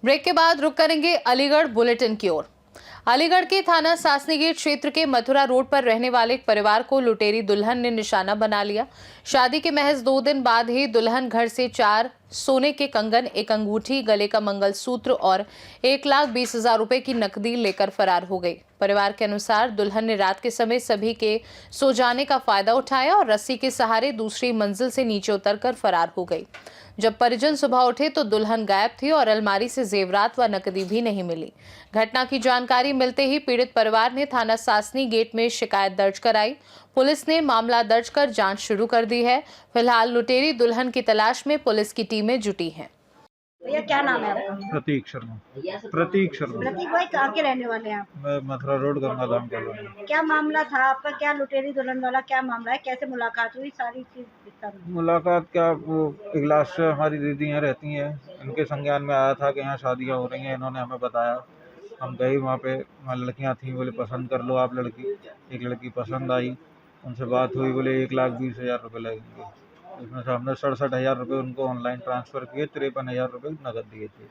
Break के बाद रुक करेंगे अलीगढ़ बुलेटिन की ओर। अलीगढ़ के थाना सासनी गेट क्षेत्र के मथुरा रोड पर रहने वाले एक परिवार को लुटेरी दुल्हन ने निशाना बना लिया। शादी के महज 2 दिन बाद ही दुल्हन घर से 4 सोने के कंगन, एक अंगूठी, गले का मंगलसूत्र और 1,20,000 रुपए की नकदी लेकर फरार हो गई। परिवार के अनुसार दुल्हन ने रात के समय सभी के सो जाने का फायदा उठाया और रस्सी के सहारे दूसरी मंजिल से नीचे उतरकर फरार हो गई। जब परिजन सुबह उठे तो दुल्हन गायब थी और अलमारी से जेवरात व नकदी भी नहीं मिली। घटना की जानकारी मिलते ही पीड़ित परिवार ने थाना सासनी गेट में शिकायत दर्ज कराई। पुलिस ने मामला दर्ज कर जांच शुरू कर दी है। फिलहाल लुटेरी दुल्हन की तलाश में पुलिस की टीमें जुटी हैं। भैया क्या नाम है आपका? प्रतीक शर्मा। प्रतीक भाई कहाँ के रहने वाले हैं आप? मैं मथुरा रोड गंगाधाम कॉलोनी। क्या मामला था आपका? क्या लुटेरी दुल्हन वाला क्या मामला है? कैसे मुलाकात हुई? सारी चीज विस्तार। मुलाकात क्या, वो इगलास से हमारी दीदी यहाँ रहती हैं, इनके संज्ञान में आया था कि यहाँ शादियाँ हो रही हैं। इन्होंने हमें बताया, हम गए वहाँ पे, वहाँ लड़कियाँ थीं, बोले पसंद कर लो आप लड़की। एक लड़की पसंद आई, उनसे बात हुई, बोले 1,20,000 रुपये लगेंगे। इसमें से हमने 67,000 रुपये उनको ऑनलाइन ट्रांसफ़र किए, 53,000 रुपये नकद दिए थे।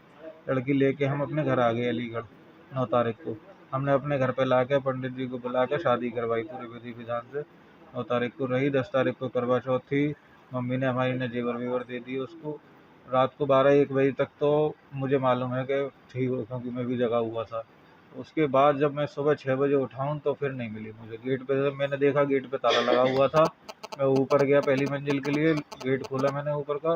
लड़की लेके हम अपने घर आ गए अलीगढ़। 9 तारीख को हमने अपने घर पे लाके पंडित जी को बुला के शादी करवाई पूरे विधि विधान से। 9 तारीख को रही, 10 तारीख को करवा चौथ थी। मम्मी ने हमारी ने जेवर वेवर दे दिए उसको। रात को 12-1 बजे तक तो मुझे मालूम है कि ठीक हो, क्योंकि मैं भी जगा हुआ था। उसके बाद जब मैं सुबह 6 बजे उठा हूँ तो फिर नहीं मिली मुझे। गेट पे मैंने देखा, गेट पे ताला लगा हुआ था। मैं ऊपर गया पहली मंजिल के लिए, गेट खोला मैंने ऊपर का,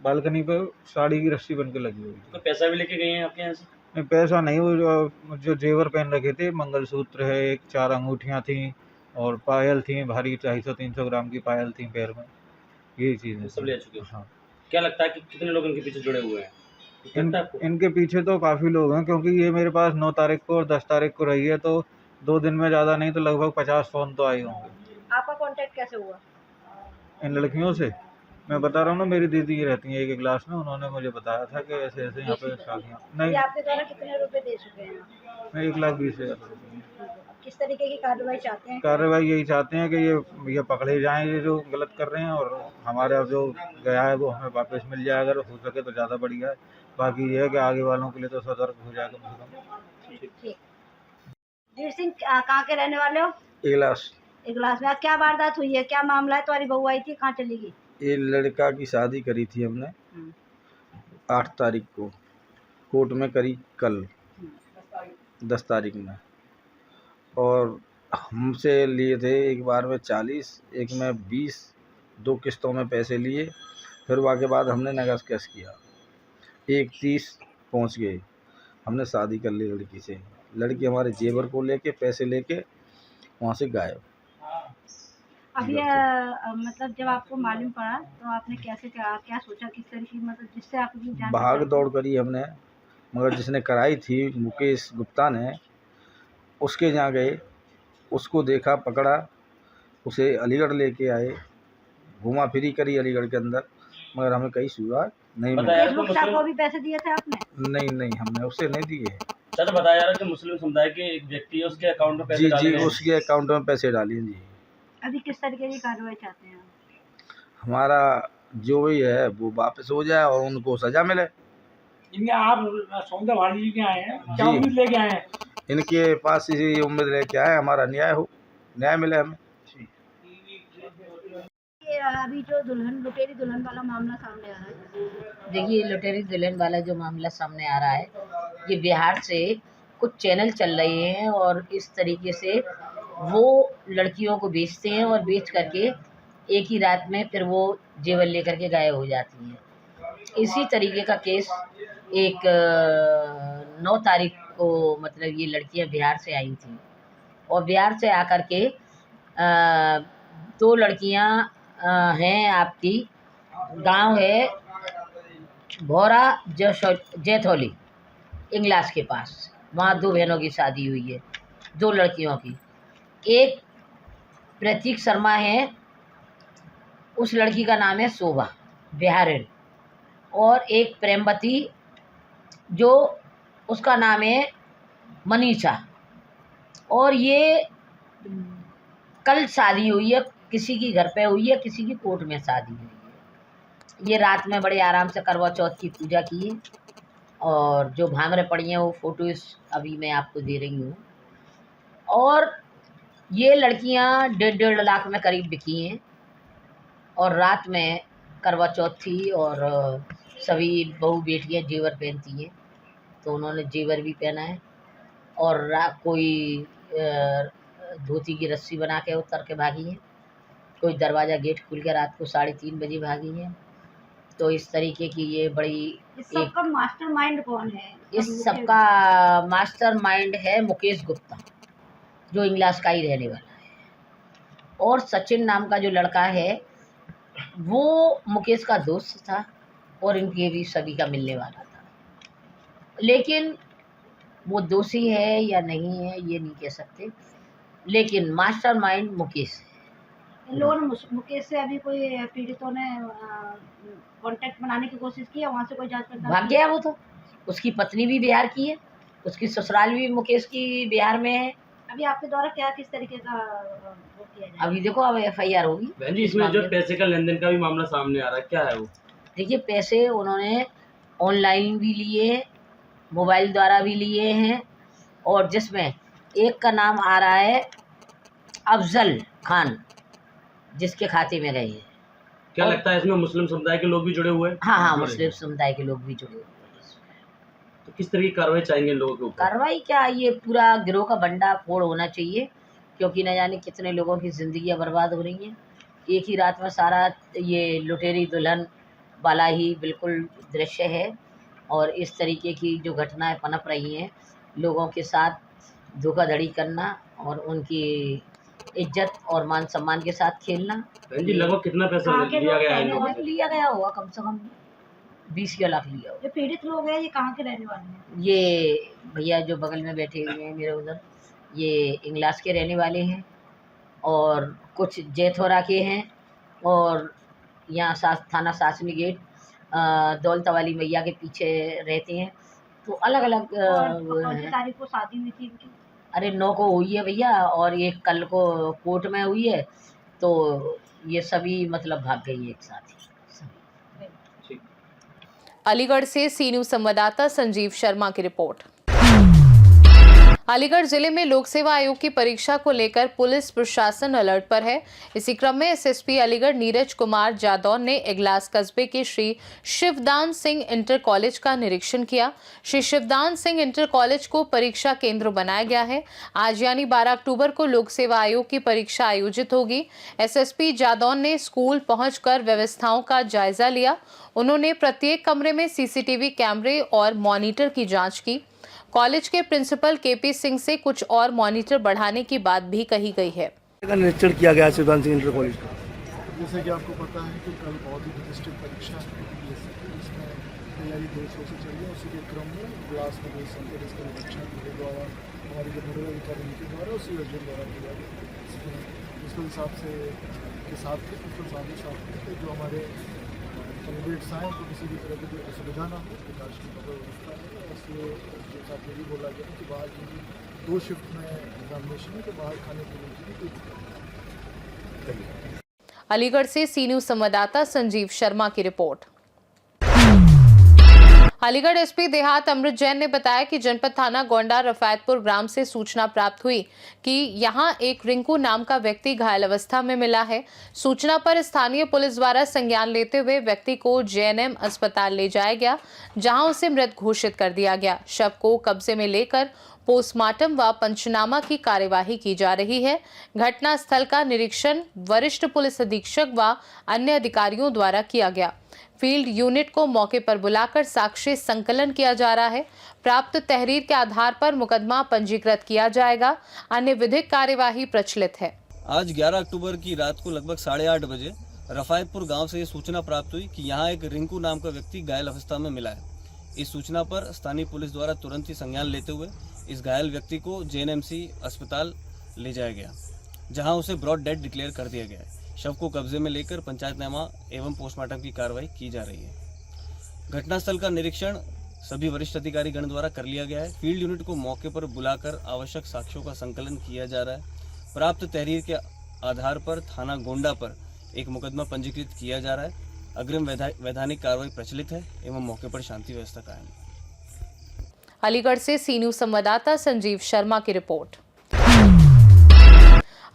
बालकनी पे साड़ी की रस्सी बन के लगी हुई थी। तो पैसा भी लेके गए हैं आपके यहाँ से? नहीं, पैसा नहीं, वो जो जेवर पहन रखे थे, मंगलसूत्र है, एक 4 अंगूठियाँ थी और पायल थी भारी, 250-300 ग्राम की पायल थी पैर में। यही चीज़ें सब ले चुके हैं। हाँ। क्या लगता है कि कितने लोग इनके पीछे जुड़े हुए हैं? इनके पीछे तो काफ़ी लोग हैं, क्योंकि ये मेरे पास 9 तारीख को और 10 तारीख को रही है, तो 2 दिन में ज़्यादा नहीं तो लगभग 50 फ़ोन तो आए होंगे। आपका कांटेक्ट कैसे हुआ इन लड़कियों से मैं बता रहा हूँ ना, मेरी दीदी ही रहती है एक क्लास में, उन्होंने मुझे बताया था कि ऐसे ऐसे यहाँ पे शादियाँ। नहीं, आपके द्वारा कितने रुपए दे चुके हैं? मैं 1,20,000 रुपये। किस तरीके की कार्रवाई चाहते हैं? कार्रवाई यही चाहते हैं कि ये पकड़े जाएं, ये जो गलत कर रहे हैं, और हमारा जो गया है वो हमें वापस मिल जाए, अगर हो सके तो ज़्यादा बढ़िया है। बाकी ये है कि आगे वालों के लिए तो सतर्क हो जाए कम से कम। वीर सिंह कहाँ के रहने वाले हो? इगलास में। क्या वारदात हुई है? क्या मामला है? तुम्हारी बहू आई थी, कहाँ चली गई? ये लड़का की शादी करी थी हमने 8 तारीख को, कोर्ट में करी कल 10 तारीख में, और हमसे लिए थे एक बार में 40, एक में 20, 2 किस्तों में पैसे लिए। फिर वहाँ के बाद हमने नगद कैश किया, 1,30 पहुँच गए। हमने शादी कर ली लड़की से। लड़की हमारे जेवर को लेके, पैसे लेके वहाँ से गायब। अब ये मतलब जब आपको मालूम पड़ा तो आपने कैसे क्या सोचा, किस तरीके मतलब जिससे आपकी जान? भाग दौड़ करी हमने, मगर जिसने कराई थी मुकेश गुप्ता ने, उसके यहाँ गए, उसको देखा, पकड़ा, उसे अलीगढ़ लेके आए, घुमा फिरी करी अलीगढ़ के अंदर, मगर हमें कहीं सुराग नहीं मिला। को भी पैसे दिए थे आपने? नहीं, हमने उससे नहीं दिए। तो बताया जा रहा है कि मुस्लिम समुदाय के एक व्यक्ति है, उसके अकाउंट में पैसे डाले जी, उसके अकाउंट में पैसे डालिए जी। अभी किस तरीके की कार्रवाई चाहते हैं? हमारा जो भी है वो वापस हो जाए और उनको सजा मिले। इनके आप सौंदा भाड़ी लेके आए हैं, क्या उम्मीद लेके आए हैं? इनके पास इसी उम्मीद लेके आए, हमारा न्याय हो, न्याय मिले हमें। अभी जो लुटेरी दुल्हन वाला मामला सामने आ रहा है, देखिए लुटेरी दुल्हन वाला जो मामला सामने आ रहा है, ये बिहार से कुछ चैनल चल रहे हैं और इस तरीके से वो लड़कियों को बेचते हैं और बेच करके एक ही रात में फिर वो जेवर लेकर के गायब हो जाती हैं। इसी तरीके का केस एक 9 तारीख को मतलब ये लड़कियां बिहार से आई थी और बिहार से आकर के 2 लड़कियां हैं, आपकी गांव है भोरा जैथौली इंगलास के पास, वहाँ 2 बहनों की शादी हुई है, 2 लड़कियों की। एक प्रतीक शर्मा है, उस लड़की का नाम है शोभा बिहारिन, और एक प्रेमवती जो उसका नाम है मनीषा, और ये कल शादी हुई है, किसी की घर पे हुई है, किसी की कोर्ट में शादी हुई है। ये रात में बड़े आराम से करवा चौथ की पूजा की है और जो भांगड़े पड़ी हैं वो फोटोज अभी मैं आपको दे रही हूँ। और ये लड़कियाँ 1.5 लाख में करीब बिकी हैं और रात में करवा चौथ थी और सभी बहू बेटियाँ जेवर पहनती हैं, तो उन्होंने जेवर भी पहना है और कोई धोती की रस्सी बना के उतर के भागी है, कोई दरवाज़ा गेट खुल के रात को 3:30 बजे भागी है। तो इस तरीके की ये बड़ी इस सबका मास्टरमाइंड कौन है? इस सबका मास्टरमाइंड है मुकेश गुप्ता, जो इंग्लास का ही रहने वाला है। और सचिन नाम का जो लड़का है वो मुकेश का दोस्त था और इनके भी सभी का मिलने वाला था, लेकिन वो दोषी है या नहीं है ये नहीं कह सकते, लेकिन मास्टरमाइंड मुकेश है। इन लोगों ने मुकेश से अभी कोई पीड़ितों ने कांटेक्ट बनाने की कोशिश की है, वहाँ से कोई जांच पड़ताल? भाग गया वो तो। उसकी पत्नी भी बिहार की है, उसकी ससुराल भी मुकेश की बिहार में है। अभी आपके द्वारा क्या किस तरीके का वो किया जाए? अभी देखो अब FIR होगी। बहन जी, इसमें जो पैसे का लेन देन का भी मामला सामने आ रहा है, क्या है वो? देखिए, पैसे उन्होंने ऑनलाइन भी लिए, मोबाइल द्वारा भी लिए हैं, और जिसमें एक का नाम आ रहा है अफजल खान, जिसके खाते में गए हैं। क्या लगता है इसमें मुस्लिम समुदाय के लोग भी जुड़े हुए हैं? हाँ, मुस्लिम समुदाय के लोग भी जुड़े हुए हैं। तो किस तरह की कार्रवाई चाहेंगे इन लोगों के ऊपर? कार्रवाई क्या, ये पूरा गिरोह का बंडा फोड़ होना चाहिए, क्योंकि न जाने कितने लोगों की ज़िंदगियाँ बर्बाद हो रही हैं। एक ही रात में सारा ये लुटेरी दुल्हन वाला ही बिल्कुल दृश्य है, और इस तरीके की जो घटनाएं पनप रही हैं, लोगों के साथ धोखाधड़ी करना और उनकी इज्जत और मान सम्मान के साथ खेलना। बहन जी, लगभग कितना पैसा लिया गया है इन लोगों से? लिया गया होगा कम से कम 20 लाख लिया होगा। जो पीड़ित लोग हैं ये कहाँ के रहने वाले हैं? ये भैया जो बगल में बैठे हुए हैं मेरे उधर, ये इंग्लास के रहने वाले हैं और कुछ जैथोरा के हैं, और यहाँ थाना सासनी गेट दौलत वाली मैया के पीछे रहते हैं। तो अलग अलग कौन सी तारीख को शादी हुई थी इनकी? अरे 9 को हुई है भैया, और एक कल को कोर्ट में हुई है। तो ये सभी मतलब भाग गई एक साथ ही। अलीगढ़ से सी न्यूज़ संवाददाता संजीव शर्मा की रिपोर्ट। अलीगढ़ जिले में लोक सेवा आयोग की परीक्षा को लेकर पुलिस प्रशासन अलर्ट पर है। इसी क्रम में SSP अलीगढ़ नीरज कुमार जादौन ने इगलास कस्बे के श्री शिवदान सिंह इंटर कॉलेज का निरीक्षण किया। श्री शिवदान सिंह इंटर कॉलेज को परीक्षा केंद्र बनाया गया है। आज यानी 12 अक्टूबर को लोक सेवा आयोग की परीक्षा आयोजित होगी। SSP जादौन ने स्कूल पहुंचकर व्यवस्थाओं का जायजा लिया। उन्होंने प्रत्येक कमरे में CCTV कैमरे और मॉनिटर की जाँच की। कॉलेज के प्रिंसिपल KP सिंह से कुछ और मॉनिटर बढ़ाने की बात भी कही गई है। निरीक्षण किया गया शिवदान सिंह इंटर कॉलेज का। जैसे कि आपको पता है कि कल बहुत ही प्रतिष्ठित परीक्षा है PSC की, इसमें तैयारी 200 से चल रही है। उसी के क्रम में क्लास में इसका निरीक्षण मेरे द्वारा, हमारी जो नोडल अधिकारी उनके द्वारा, उसी अर्जुन द्वारा किया गया। प्रिंसिपल साहब से के साथ थे, प्रिंसिपल साहब के साथ थे, जो हमारे कैंडिडेट्स आए तो किसी भी तरह की कोई असुविधा ना हो, प्रकाश की व्यवस्था है। इसलिए साथ ये भी बोला गया कि बाहर की 2 शिफ्ट में एग्जामिनेशन है, तो बाहर खाने पीने की भी कोई दिक्कत नहीं। अलीगढ़ से सी न्यूज़ संवाददाता संजीव शर्मा की रिपोर्ट। अलीगढ़ SP देहात अमृत जैन ने बताया कि जनपद थाना गोंडा रफायतपुर ग्राम से सूचना प्राप्त हुई कि यहां एक रिंकू नाम का व्यक्ति घायल अवस्था में मिला है। सूचना पर स्थानीय पुलिस द्वारा संज्ञान लेते हुए व्यक्ति को JNM अस्पताल ले जाया गया, जहां उसे मृत घोषित कर दिया गया। शव को कब्जे में लेकर पोस्टमार्टम व पंचनामा की कार्यवाही की जा रही है। घटना स्थल का निरीक्षण वरिष्ठ पुलिस अधीक्षक व अन्य अधिकारियों द्वारा किया गया। फील्ड यूनिट को मौके पर बुलाकर साक्ष्य संकलन किया जा रहा है। प्राप्त तहरीर के आधार पर मुकदमा पंजीकृत किया जाएगा। अन्य विधिक कार्यवाही प्रचलित है। आज 11 अक्टूबर की रात को लगभग 8:30 बजे रफायतपुर गांव से ये सूचना प्राप्त हुई कि यहां एक रिंकू नाम का व्यक्ति घायल अवस्था में मिला है। इस सूचना पर स्थानीय पुलिस द्वारा तुरंत ही संज्ञान लेते हुए इस घायल व्यक्ति को JNMC अस्पताल ले जाया गया, जहां उसे ब्रॉड डेड डिक्लेयर कर दिया गया है। शव को कब्जे में लेकर पंचायतनामा एवं पोस्टमार्टम की कार्रवाई की जा रही है। घटनास्थल का निरीक्षण सभी वरिष्ठ अधिकारी गण द्वारा कर लिया गया है। फील्ड यूनिट को मौके पर बुलाकर आवश्यक साक्ष्यों का संकलन किया जा रहा है। प्राप्त तहरीर के आधार पर थाना गोंडा पर एक मुकदमा पंजीकृत किया जा रहा है। अग्रिम वैधानिक कार्रवाई प्रचलित है एवं मौके पर शांति व्यवस्था कायम है। अलीगढ़ से सी न्यूज संवाददाता संजीव शर्मा की रिपोर्ट।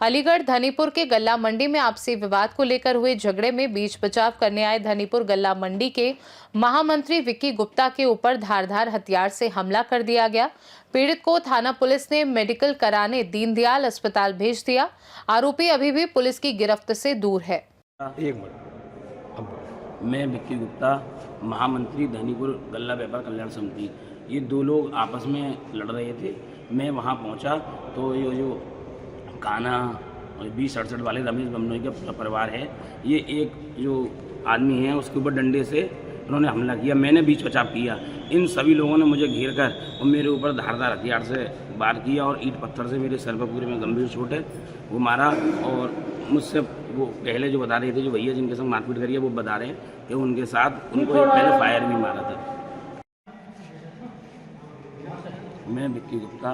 अलीगढ़ धनीपुर के गल्ला मंडी में आपसी विवाद को लेकर हुए झगड़े में बीच बचाव करने आए धनीपुर गल्ला मंडी के महामंत्री विक्की गुप्ता के ऊपर धारदार हथियार से हमला कर दिया गया। पीड़ित को थाना पुलिस ने मेडिकल कराने दीनदयाल अस्पताल भेज दिया। आरोपी अभी भी पुलिस की गिरफ्त से दूर है। मैं विक्की गुप्ता, महामंत्री धनीपुर गल्ला व्यापार कल्याण समिति। ये दो लोग आपस में लड़ रहे थे। मैं वहाँ पहुँचा तो ये जो कान्हा और 20-68 वाले रमेश बमनोई का परिवार है, ये एक जो आदमी है उसके ऊपर डंडे से उन्होंने हमला किया। मैंने बीच बचाव किया। इन सभी लोगों ने मुझे घेर कर और मेरे ऊपर धारदार हथियार से वार किया और ईंट पत्थर से मेरे सर पर पूरे में गंभीर चोट है वो मारा। और मुझसे वो पहले जो बता रहे थे, जो भैया जिनके संग मारपीट करी है, वो बता रहे हैं कि उनके साथ उनको पहले फायर भी मारा था। मैं विक्की गुप्ता,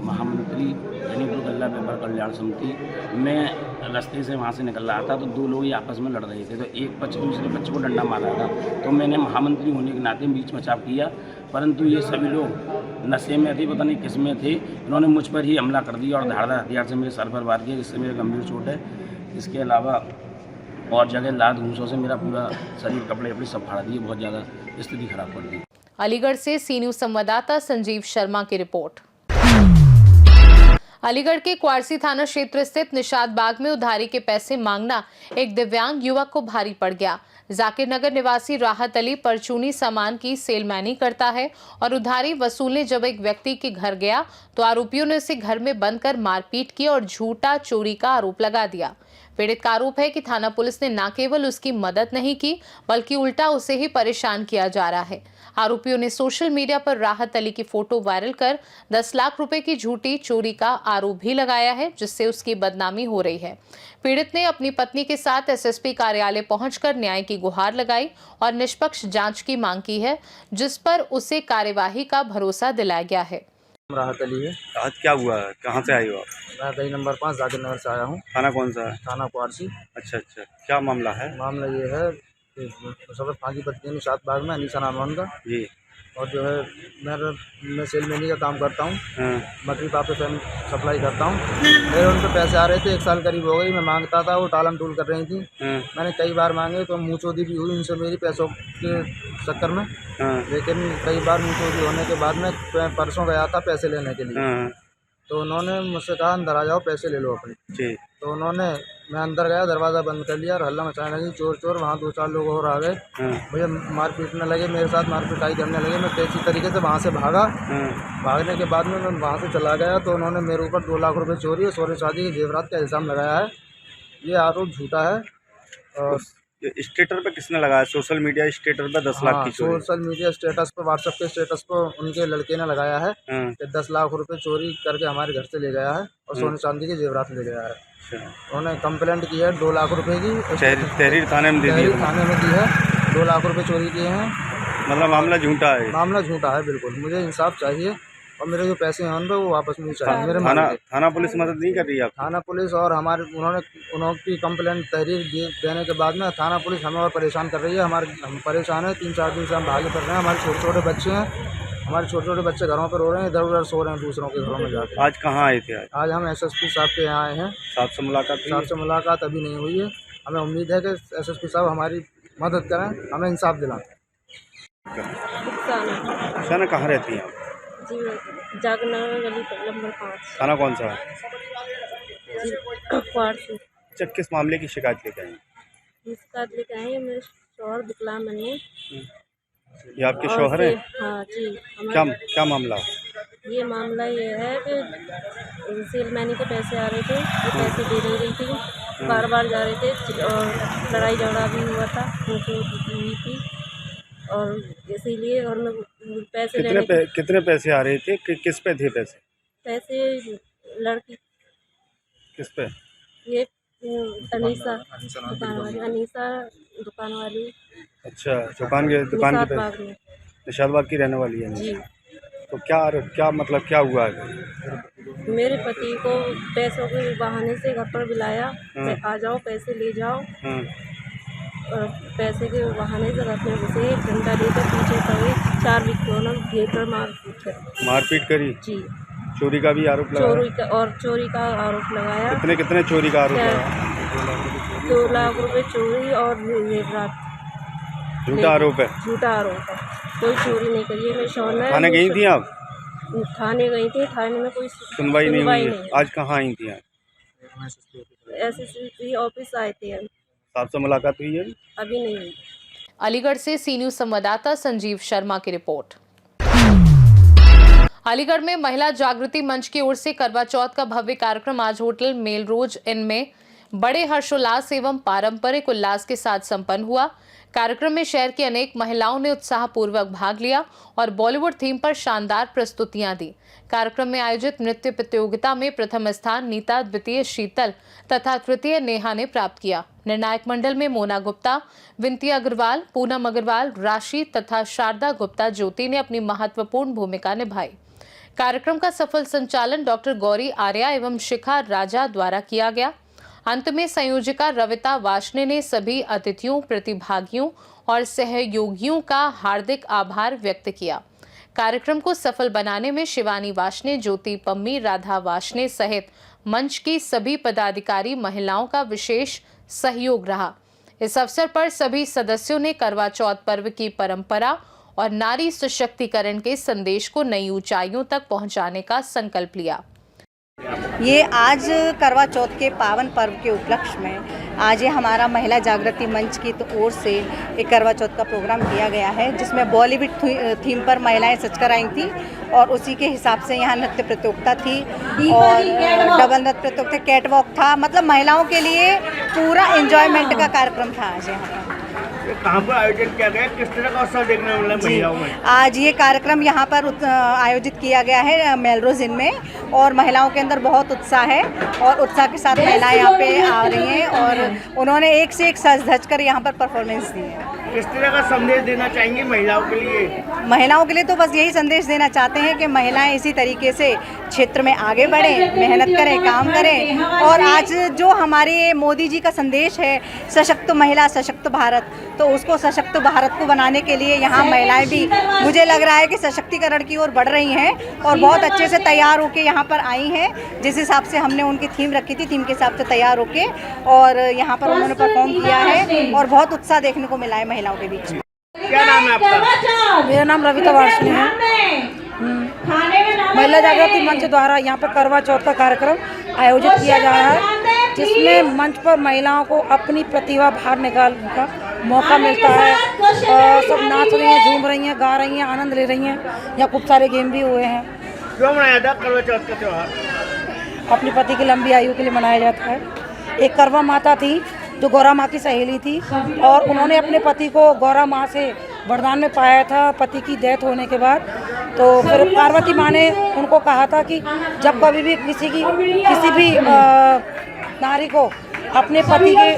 महामंत्री धनीपुर गल्ला व्यापार कल्याण समिति। मैं रास्ते से वहाँ से निकल रहा था तो दो लोग आपस में लड़ रहे थे, तो एक पक्ष दूसरे पक्ष को डंडा मार रहा था। तो मैंने महामंत्री होने के नाते बीच बचाव किया, परंतु ये सभी लोग नशे में थे, पता नहीं किस में थे। इन्होंने मुझ पर ही हमला कर दिया और धारदार हथियार से मेरे सर पर वार किया, जिससे मेरे गंभीर चोट है। इसके अलावा और जगह लात घूंसों से मेरा पूरा शरीर, कपड़े वपड़े सब फाड़ दिए। बहुत ज़्यादा स्थिति खराब कर दी। अलीगढ़ से सी न्यूज संवाददाता संजीव शर्मा की रिपोर्ट। अलीगढ़ के क्वारसी थाना क्षेत्र स्थित निषाद बाग में उधारी के पैसे मांगना एक दिव्यांग युवक को भारी पड़ गया। जाकिर नगर निवासी राहत अली परचूनी सामान की सेलमैनी करता है और उधारी वसूलने जब एक व्यक्ति के घर गया तो आरोपियों ने उसे घर में बंद कर मारपीट की और झूठा चोरी का आरोप लगा दिया। पीड़ित का आरोप है कि थाना पुलिस ने न केवल उसकी मदद नहीं की बल्कि उल्टा उसे ही परेशान किया जा रहा है। आरोपियों ने सोशल मीडिया पर राहत अली की फोटो वायरल कर 10 लाख रुपए की झूठी चोरी का आरोप भी लगाया है, जिससे उसकी बदनामी हो रही है। पीड़ित ने अपनी पत्नी के साथ एसएसपी कार्यालय पहुंचकर न्याय की गुहार लगाई और निष्पक्ष जांच की मांग की है, जिस पर उसे कार्यवाही का भरोसा दिलाया गया है। राहत अली है। आज क्या हुआ है, कहाँ से आए हो आप? मैं गली नंबर 5 जाकिर नगर से आया हूँ। थाना कौन सा है? थाना क्वारसी। अच्छा, क्या मामला है? मामला ये है कि सब फांसी पत्नी निषाद बाग में अनीसा नाम है उनका जी। और जो है मैं सेलमैनी का काम करता हूँ। मटरी पापे फैन सप्लाई करता हूँ। मेरे उन पर पैसे आ रहे थे, 1 साल करीब हो गई। मैं मांगता था, वो टालम टूल कर रही थी। मैंने कई बार मांगे तो मुँहचोदी भी हुई उनसे मेरी पैसों के चक्कर में। लेकिन कई बार मुँहचोदी होने के बाद मैं परसों गया था पैसे लेने के लिए, तो उन्होंने मुझसे कहा अंदर आ जाओ, पैसे ले लो अपने। तो मैं अंदर गया, दरवाज़ा बंद कर लिया और हल्ला मचाने लगी, चोर चोर। वहाँ 2-4 लोग और आ गए, मुझे मार पीटने लगे, मेरे साथ मार पिटाई करने लगे। मैं कैसी तरीके से वहाँ से भागा। भागने के बाद में मैं वहाँ से चला गया तो उन्होंने मेरे ऊपर 2 लाख रुपए चोरी और सोने चांदी के जेवरात का इल्ज़ाम लगाया है। ये आरोप झूठा है। और स्टेटस पे किसने लगाया? सोशल मीडिया स्टेटस पे 10 लाख की चोरी? सोशल मीडिया स्टेटस पे, व्हाट्सएप के स्टेटस पे उनके लड़के ने लगाया है कि 10 लाख रुपए चोरी करके हमारे घर से ले गया है और सोने चांदी के जेवरात ले गया है। उन्होंने कंप्लेंट की है 2 लाख रुपए की। तहरीर थाने में दी है। 2 लाख रुपए चोरी किए हैं। मतलब मामला झूठा है? मामला झूठा है, बिल्कुल। मुझे इंसाफ चाहिए और मेरे जो पैसे हैं उन पर वो वापस मुझे चाहिए। मेरे थाना पुलिस मदद नहीं कर रही है? थाना पुलिस और उन्होंने कंप्लेंट तहरीर देने के बाद में थाना पुलिस हमें और परेशान कर रही है। हम परेशान हैं। 3-4 दिन से हम भागे पड़ रहे हैं। हमारे छोटे छोटे बच्चे हैं, हमारे छोटे छोटे बच्चे घरों पर रो रहे हैं, इधर उधर सो रहे हैं दूसरों के घरों में जाकर। आज कहाँ आए थे? आज हम एसएसपी साहब के यहाँ आए हैं। साहब से मुलाकात अभी नहीं हुई है। हमें उम्मीद है कि एसएसपी साहब हमारी मदद करें, हमें इंसाफ दिलाएं। शाना कहाँ रहती हैं आप? जी, जागनगर गली नंबर 5। थाना कौन सा है? क्वारसी। अच्छा, किस मामले की शिकायत लेके आए? शिकायत लेके आए हैं, मेरे शौहर विकलांग है। ये आपके शौहर हैं? हाँ जी। क्या मामला? ये मामला ये है कि सेलमैनी के पैसे आ रहे थे, ये पैसे दे नहीं रही थी, बार जा रहे थे और लड़ाई झगड़ा भी हुआ था, हुई थी और इसीलिए। और मैं पैसे कितने पैसे आ रहे थे? किस पे थे पैसे? पैसे लड़की किस पे? ये अनीसा दुकान वाली। अच्छा, दुकान के बाग में। निशादबाग की रहने वाली है। जी। तो क्या मतलब क्या हुआ है? मेरे पति को पैसों के बहाने से घर पर बुलाया, आ जाओ पैसे ले जाओ, और पैसे के बहाने से घर में घुसे, एक डंडा लेकर पीछे पड़े, 4 व्यक्तियों ने घेर मारपीट करी। जी। चोरी का भी आरोप लगाया। चोरी का आरोप लगाया। कितने चोरी का आरोप लगाया? 2 लाख रुपए चोरी और रात। झूठा आरोप है। झूठा आरोप है, कोई चोरी नहीं करी है। मैं शौन थाने गई थी आप? थाने गई थी, थाने में कोई सुनवाई नहीं हुई। आज कहाँ आई थी? SSP ऑफिस आए थे। साहब से मुलाकात हुई है? अभी नहीं हुई। अलीगढ़ से सी न्यूज संवाददाता संजीव शर्मा की रिपोर्ट। अलीगढ़ में महिला जागृति मंच की ओर से करवा चौथ का भव्य कार्यक्रम आज होटल मेलरोज इन में बड़े हर्षोल्लास एवं पारंपरिक उल्लास के साथ संपन्न हुआ। कार्यक्रम में शहर की अनेक महिलाओं ने उत्साहपूर्वक भाग लिया और बॉलीवुड थीम पर शानदार प्रस्तुतियां दी। कार्यक्रम में आयोजित नृत्य प्रतियोगिता में प्रथम स्थान नीता, द्वितीय शीतल तथा तृतीय नेहा ने प्राप्त किया। निर्णायक मंडल में मोना गुप्ता, विनती अग्रवाल, पूनम अग्रवाल, राशि तथा शारदा गुप्ता ज्योति ने अपनी महत्वपूर्ण भूमिका निभाई। कार्यक्रम का सफल संचालन डॉक्टर गौरी आर्या एवं शिखा राजा द्वारा किया गया। अंत में संयोजिका रविता वाशने ने सभी अतिथियों, प्रतिभागियों और सहयोगियों का हार्दिक आभार व्यक्त किया। कार्यक्रम को सफल बनाने में शिवानी वाशने, ज्योति पम्मी, राधा वाशने सहित मंच की सभी पदाधिकारी महिलाओं का विशेष सहयोग रहा। इस अवसर पर सभी सदस्यों ने करवा चौथ पर्व की परंपरा और नारी सशक्तिकरण के संदेश को नई ऊंचाइयों तक पहुंचाने का संकल्प लिया। ये आज करवा चौथ के पावन पर्व के उपलक्ष्य में आज ये हमारा महिला जागृति मंच की ओर से एक करवा चौथ का प्रोग्राम किया गया है, जिसमें बॉलीवुड थीम पर महिलाएं सज कर आई थी और उसी के हिसाब से यहाँ नृत्य प्रतियोगिता थी और डबल नृत्य प्रतियोगिता, कैटवॉक था। मतलब महिलाओं के लिए पूरा एंजॉयमेंट का कार्यक्रम था आज यहाँ पर। कहाँ पर आयोजन किया गया? किस तरह का उत्साह देखने मिला महिलाओं में? आज ये कार्यक्रम यहाँ पर आयोजित किया गया है मेलरोज इन में और महिलाओं के अंदर बहुत उत्साह है और उत्साह के साथ महिलाएं यहाँ पे आ रही हैं और उन्होंने एक से एक सज धज कर यहाँ पर परफॉर्मेंस दी है। किस तरह का संदेश देना चाहेंगे महिलाओं के लिए? महिलाओं के लिए तो बस यही संदेश देना चाहते हैं कि महिलाएं इसी तरीके से क्षेत्र में आगे बढ़ें, मेहनत करें, काम करें। और आज जो हमारे मोदी जी का संदेश है सशक्त महिला सशक्त भारत, तो उसको सशक्त भारत को बनाने के लिए यहाँ महिलाएं भी मुझे लग रहा है कि सशक्तिकरण की ओर बढ़ रही हैं और बहुत अच्छे से तैयार होके यहाँ पर आई हैं। जिस हिसाब से हमने उनकी थीम रखी थी, थीम के हिसाब से तैयार होके और यहाँ पर उन्होंने परफॉर्म किया है और बहुत उत्साह देखने को मिला है महिलाओं के बीच। क्या नाम है आपका? मेरा नाम रविता वाशनी है। महिला जागृति मंच द्वारा यहाँ पर करवा चौथ का कार्यक्रम आयोजित किया जा रहा है, जिसमें मंच पर महिलाओं को अपनी प्रतिभा बाहर निकालने का मौका मिलता है और सब नाच रही हैं, झूम रही हैं, गा रही हैं, आनंद ले रही हैं। यहाँ खूब सारे गेम भी हुए हैं। क्यों मनाया था करवा चौथ का त्यौहार? अपनी पति की लंबी आयु के लिए मनाया जाता है। एक करवा माता थी जो गौरा माँ की सहेली थी और उन्होंने अपने पति को गौरा माँ से वरदान में पाया था पति की डेथ होने के बाद। तो फिर पार्वती माँ ने उनको कहा था कि जब कभी भी किसी भी नारी को अपने पति के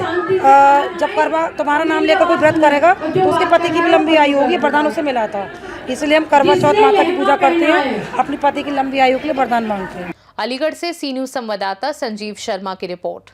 जब करवा तुम्हारा नाम लेकर कोई व्रत करेगा तो उसके पति की भी लंबी आयु होगी, वरदान उसे मिला था। इसलिए हम करवा चौथ माता की पूजा करते हैं, अपनी पति की लंबी आयु के लिए वरदान मांगते हैं। अलीगढ़ से सी न्यूज संवाददाता संजीव शर्मा की रिपोर्ट।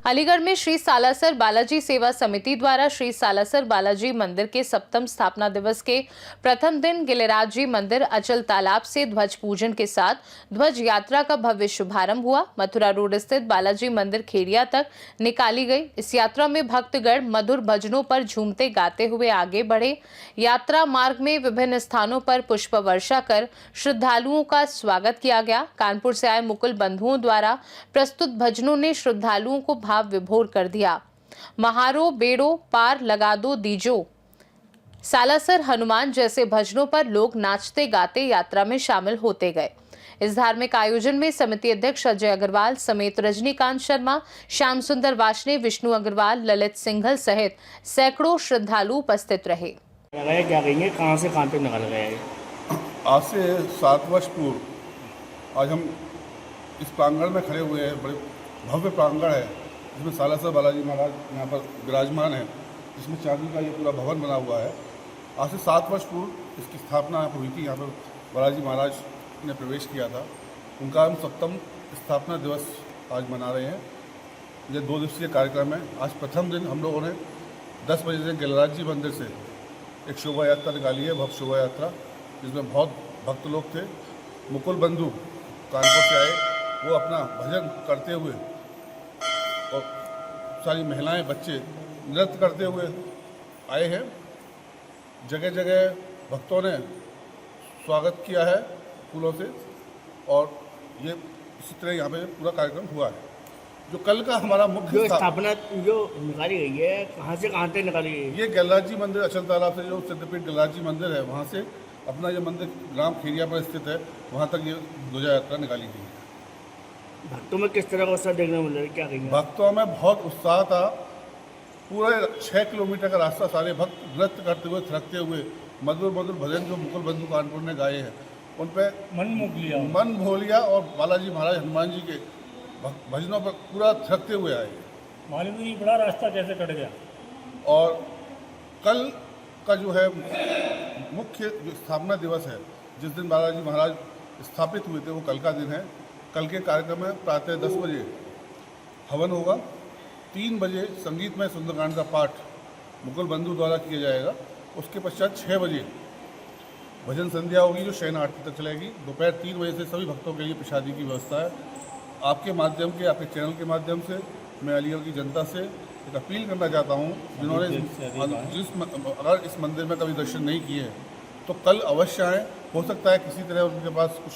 अलीगढ़ में श्री सालासर बालाजी सेवा समिति द्वारा श्री सालासर बालाजी मंदिर के 7वें स्थापना दिवस के प्रथम दिन गिरिराज जी मंदिर अचल तालाब से ध्वज पूजन के साथ ध्वज यात्रा का भव्य शुभारंभ हुआ। मथुरा रोड स्थित बालाजी मंदिर खेड़िया तक निकाली गई। इस यात्रा में भक्तगण मधुर भजनों पर झूमते गाते हुए आगे बढ़े। यात्रा मार्ग में विभिन्न स्थानों पर पुष्प वर्षा कर श्रद्धालुओं का स्वागत किया गया। कानपुर से आए मुकुल बंधुओं द्वारा प्रस्तुत भजनों ने श्रद्धालुओं को भाव विभोर कर दिया। महारो बेड़ो पार लगा दो दीजो, सालासर हनुमान जैसे भजनों पर लोग नाचते गाते यात्रा में शामिल होते गए। इस धार्मिक आयोजन में समिति अध्यक्ष अजय अग्रवाल समेत रजनीकांत शर्मा, श्याम सुंदर वाशने, विष्णु अग्रवाल, ललित सिंघल सहित सैकड़ों श्रद्धालु उपस्थित रहे। क्या कहेंगे, कहां से कहां तक निकाला गया है? आज से 7 वर्ष पूर्व आज हम इस प्रांगण में खड़े हुए हैं। बड़े भव्य प्रांगण है जिसमें सालासर बालाजी महाराज यहाँ पर विराजमान है, जिसमें चांदी का ये पूरा भवन बना हुआ है आज से 7 वर्ष पूर्व इसकी स्थापना हुई थी। यहाँ पर बालाजी महाराज ने प्रवेश किया था। उनका हम 7वां स्थापना दिवस आज मना रहे हैं। ये 2 दिवसीय कार्यक्रम है। आज प्रथम दिन हम लोगों ने 10 बजे से गैलराज जी मंदिर से एक शोभा यात्रा निकाली है, भक्त शोभा यात्रा, जिसमें बहुत भक्त लोग थे। मुकुल बंधु कानपुर से आए, वो अपना भजन करते हुए और सारी महिलाएं बच्चे नृत्य करते हुए आए हैं। जगह जगह भक्तों ने स्वागत किया है फूलों से, और ये इसी तरह यहाँ पे पूरा कार्यक्रम हुआ है। जो कल का हमारा मुख्य स्थापना जो निकाली गई है, कहाँ से कहाँ तक निकाली गई है? ये गैलराज जी मंदिर अचल तालाब से जो सिद्धपीठ गैलराज जी मंदिर है, वहाँ से अपना ये मंदिर ग्राम खेरिया पर स्थित है, वहाँ तक ये ध्वजा यात्रा निकाली गई है। भक्तों में किस तरह का उत्साह देखने को मिल रहा है, क्या कहेंगे? भक्तों में बहुत उत्साह था। पूरे 6 किलोमीटर का रास्ता सारे भक्त नृत्य करते हुए, थिरकते हुए, मधुर मधुर भजन जो मुकुल बंधु कानपुर ने गाए हैं, उन पर मन मोह लिया और बालाजी महाराज हनुमान जी के भजनों पर पूरा थिरकते हुए आए। मालूम नहीं बड़ा रास्ता कैसे कट गया। और कल का जो है मुख्य जो स्थापना दिवस है, जिस दिन बालाजी महाराज स्थापित हुए थे, वो कल का दिन है। कल के कार्यक्रम में प्रातः 10 बजे हवन होगा, 3 बजे संगीतमय सुंदरकांड का पाठ मुकुल बंधु द्वारा किया जाएगा। उसके पश्चात 6 बजे भजन संध्या होगी जो शयन आरती तक चलेगी। दोपहर 3 बजे से सभी भक्तों के लिए प्रसादी की व्यवस्था है। आपके माध्यम के, आपके चैनल के माध्यम से मैं अलीगढ़ की जनता से एक अपील करना चाहता हूँ, जिन्होंने अगर इस मंदिर में कभी दर्शन नहीं किए हैं तो कल अवश्य आएँ। हो सकता है किसी तरह उनके पास कुछ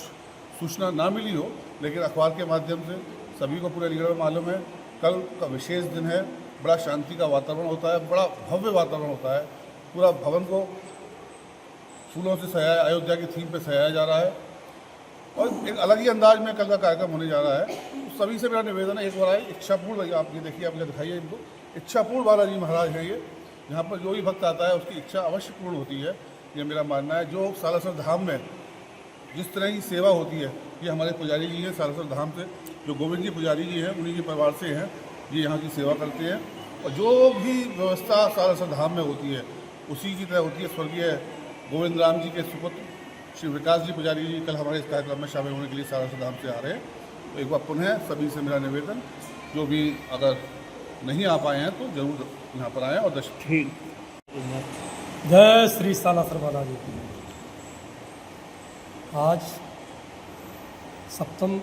सूचना ना मिली हो, लेकिन अखबार के माध्यम से सभी को पूरे अलीगढ़ में मालूम है। कल का विशेष दिन है, बड़ा शांति का वातावरण होता है, बड़ा भव्य वातावरण होता है। पूरा भवन को फूलों से सजाया, अयोध्या की थीम पे सजाया जा रहा है और एक अलग ही अंदाज में कल का कार्यक्रम होने जा रहा है। तो सभी से मेरा निवेदन है, एक बार आए। इच्छापूर्ण, आप ये देखिए, आप ये दिखाइए इनको, इच्छापूर्ण बालाजी महाराज है ये। यहाँ पर जो भी भक्त आता है उसकी इच्छा अवश्य पूर्ण होती है, ये मेरा मानना है। जो सालासर धाम में जिस तरह की सेवा होती है, ये हमारे पुजारी जी हैं सालासर धाम से, जो गोविंद जी पुजारी जी हैं, उन्हीं के परिवार से हैं, ये यहाँ की सेवा करते हैं। और जो भी व्यवस्था सालासर धाम में होती है उसी की तरह होती है। स्वर्गीय गोविंद राम जी के सुपुत्र श्री विकास जी पुजारी जी कल हमारे इस कार्यक्रम में शामिल होने के लिए सालासर धाम से आ रहे हैं। तो एक बार पुनः सभी से मेरा निवेदन, जो भी अगर नहीं आ पाए हैं तो जरूर यहाँ पर आएँ और दर्शन। ठीक, जय श्री सालासर बालाजी। आज 7वां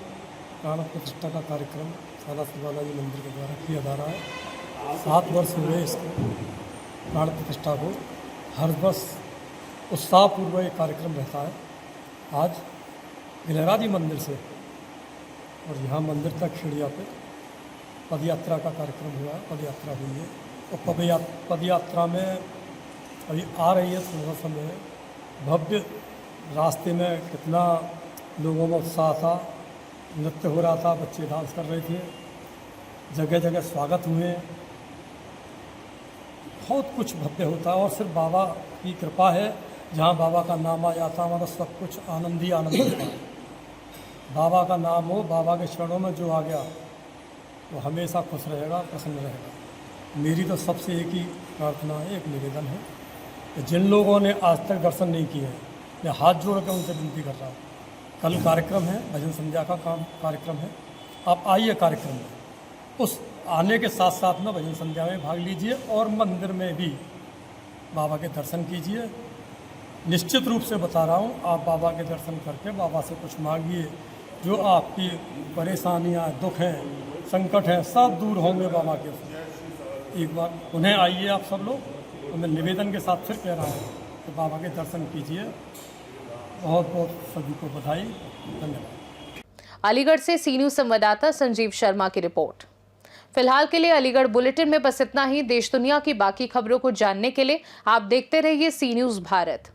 प्राण प्रतिष्ठा का कार्यक्रम सालासर बालाजी मंदिर के द्वारा किया जा रहा है। 7 वर्ष हुए इसको प्राण प्रतिष्ठा को। हर वर्ष उत्साहपूर्वक ये कार्यक्रम रहता है। आज गैलराजी मंदिर से और यहाँ मंदिर तक खेड़िया पे पद यात्रा का कार्यक्रम हुआ, पद यात्रा हुई है। और पद यात्रा में अभी आ रही है, थोड़ा समय भव्य रास्ते में कितना लोगों में उत्साह था, नृत्य हो रहा था, बच्चे डांस कर रहे थे, जगह जगह स्वागत हुए, बहुत कुछ भव्य होता है। और सिर्फ बाबा की कृपा है, जहाँ बाबा का नाम आ जाता है मतलब सब कुछ आनंद ही आनंद होता है। बाबा का नाम हो, बाबा के चरणों में जो आ गया वो हमेशा खुश रहेगा, प्रसन्न रहेगा। मेरी तो सबसे एक ही प्रार्थना है, एक निवेदन है कि जिन लोगों ने आज तक दर्शन नहीं किए हैं, मैं हाथ जोड़ कर उनसे विनती कर रहा हूँ। कल कार्यक्रम है, भजन संध्या का कार्यक्रम है, आप आइए कार्यक्रम में। उस आने के साथ साथ में भजन संध्या में भाग लीजिए और मंदिर में भी बाबा के दर्शन कीजिए। निश्चित रूप से बता रहा हूँ, आप बाबा के दर्शन करके बाबा से कुछ मांगिए, जो आपकी परेशानियाँ, दुख हैं, संकट हैं, सब दूर होंगे बाबा के। एक बार उन्हें आइए आप सब लोग। तो मैं निवेदन के साथ फिर कह रहा हूँ कि बाबा के दर्शन कीजिए। बहुत बहुत सभी को बधाई, धन्यवाद। अलीगढ़ से सी न्यूज़ संवाददाता संजीव शर्मा की रिपोर्ट। फिलहाल के लिए अलीगढ़ बुलेटिन में बस इतना ही। देश दुनिया की बाकी खबरों को जानने के लिए आप देखते रहिए सी न्यूज़ भारत।